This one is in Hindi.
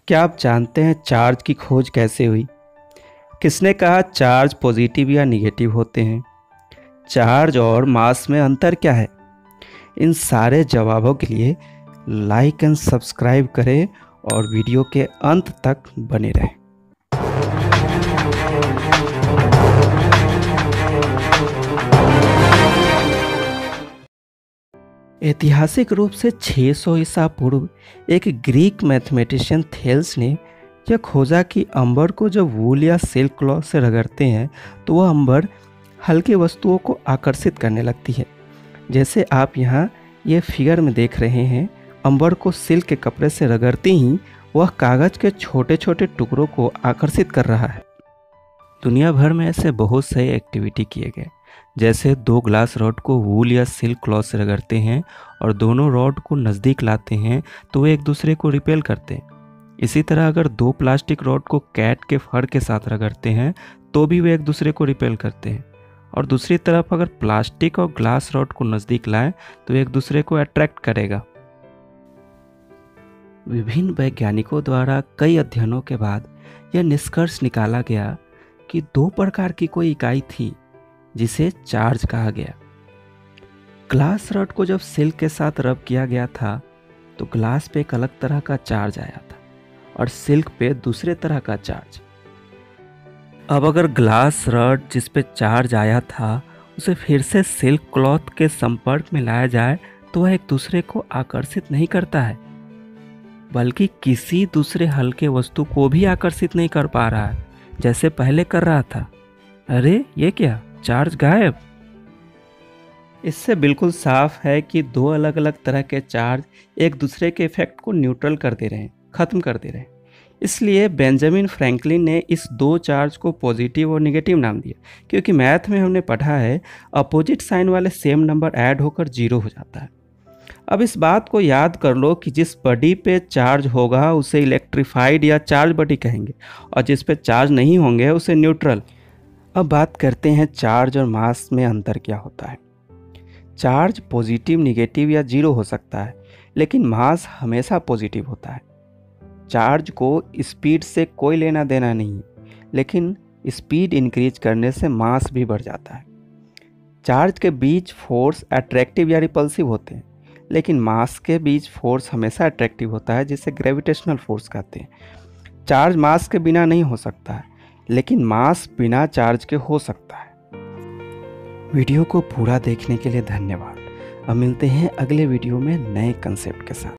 क्या आप जानते हैं चार्ज की खोज कैसे हुई? किसने कहा चार्ज पॉजिटिव या निगेटिव होते हैं? चार्ज और मास में अंतर क्या है? इन सारे जवाबों के लिए लाइक एंड सब्सक्राइब करें और वीडियो के अंत तक बने रहें। ऐतिहासिक रूप से 600 ईसा पूर्व एक ग्रीक मैथमेटिशियन थेल्स ने यह खोजा कि अंबर को जब वूल या सिल्क क्लॉथ से रगड़ते हैं तो वह अंबर हल्की वस्तुओं को आकर्षित करने लगती है। जैसे आप यहाँ ये फिगर में देख रहे हैं, अंबर को सिल्क के कपड़े से रगड़ते ही वह कागज़ के छोटे छोटे टुकड़ों को आकर्षित कर रहा है। दुनिया भर में ऐसे बहुत से एक्टिविटी किए गए, जैसे दो ग्लास रॉड को वूल या सिल्क क्लॉथ से रगड़ते हैं और दोनों रॉड को नज़दीक लाते हैं तो वे एक दूसरे को रिपेल करते हैं। इसी तरह अगर दो प्लास्टिक रॉड को कैट के फर के साथ रगड़ते हैं तो भी वे एक दूसरे को रिपेल करते हैं, और दूसरी तरफ अगर प्लास्टिक और ग्लास रॉड को नज़दीक लाएं तो एक दूसरे को अट्रैक्ट करेगा। विभिन्न वैज्ञानिकों द्वारा कई अध्ययनों के बाद यह निष्कर्ष निकाला गया कि दो प्रकार की कोई इकाई थी जिसे चार्ज कहा गया। ग्लास रॉड को जब सिल्क के साथ रब किया गया था तो ग्लास पे एक अलग तरह का चार्ज आया था और सिल्क पे दूसरे तरह का चार्ज। अब अगर ग्लास रॉड जिस पे चार्ज आया था उसे फिर से सिल्क क्लॉथ के संपर्क में लाया जाए तो वह एक दूसरे को आकर्षित नहीं करता है, बल्कि किसी दूसरे हल्के वस्तु को भी आकर्षित नहीं कर पा रहा है जैसे पहले कर रहा था। अरे ये क्या, चार्ज गायब। इससे बिल्कुल साफ है कि दो अलग अलग तरह के चार्ज एक दूसरे के इफेक्ट को न्यूट्रल कर दे रहे हैं, ख़त्म कर दे रहे हैं। इसलिए बेंजामिन फ्रैंकलिन ने इस दो चार्ज को पॉजिटिव और नेगेटिव नाम दिया, क्योंकि मैथ में हमने पढ़ा है अपोजिट साइन वाले सेम नंबर ऐड होकर 0 हो जाता है। अब इस बात को याद कर लो कि जिस बॉडी पे चार्ज होगा उसे इलेक्ट्रीफाइड या चार्ज बॉडी कहेंगे, और जिस पे चार्ज नहीं होंगे उसे न्यूट्रल। अब बात करते हैं चार्ज और मास में अंतर क्या होता है। चार्ज पॉजिटिव, निगेटिव या 0 हो सकता है, लेकिन मास हमेशा पॉजिटिव होता है। चार्ज को स्पीड से कोई लेना देना नहीं है, लेकिन स्पीड इंक्रीज करने से मास भी बढ़ जाता है। चार्ज के बीच फोर्स अट्रैक्टिव या रिपल्सिव होते हैं, लेकिन मास के बीच फोर्स हमेशा अट्रैक्टिव होता है, जिसे ग्रेविटेशनल फोर्स कहते हैं। चार्ज मास के बिना नहीं हो सकता है, लेकिन मास बिना चार्ज के हो सकता है। वीडियो को पूरा देखने के लिए धन्यवाद। अब मिलते हैं अगले वीडियो में नए कंसेप्ट के साथ।